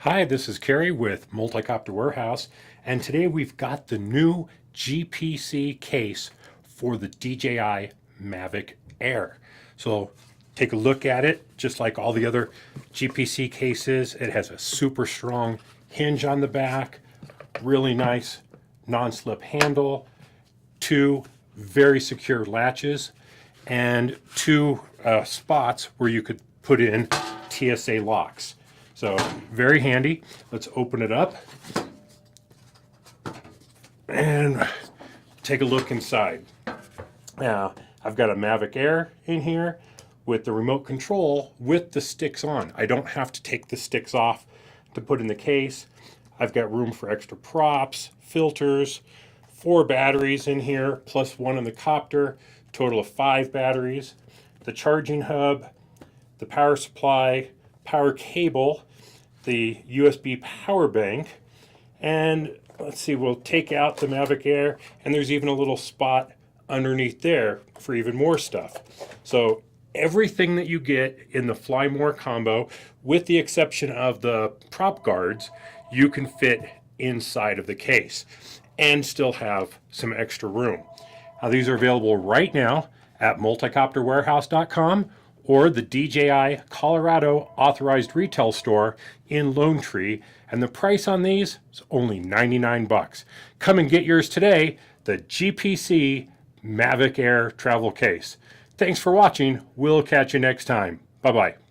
Hi, this is Kerry with Multicopter Warehouse, and today we've got the new GPC case for the DJI Mavic Air. So take a look at it. Just like all the other GPC cases, it has a super strong hinge on the back, really nice non-slip handle, two very secure latches, and two spots where you could put in TSA locks. So very handy. Let's open it up and take a look inside. Now, I've got a Mavic Air in here with the remote control with the sticks on. I don't have to take the sticks off to put in the case. I've got room for extra props, filters, 4 batteries in here, plus one in the copter, total of 5 batteries, the charging hub, the power supply, power cable, the USB power bank, and let's see, we'll take out the Mavic Air, and there's even a little spot underneath there for even more stuff. So everything that you get in the Fly More combo, with the exception of the prop guards, you can fit inside of the case and still have some extra room. Now, these are available right now at multicopterwarehouse.com or the DJI Colorado authorized retail store in Lone Tree, and the price on these is only 99 bucks. Come and get yours today, the GPC Mavic Air travel case. Thanks for watching. We'll catch you next time. Bye-bye.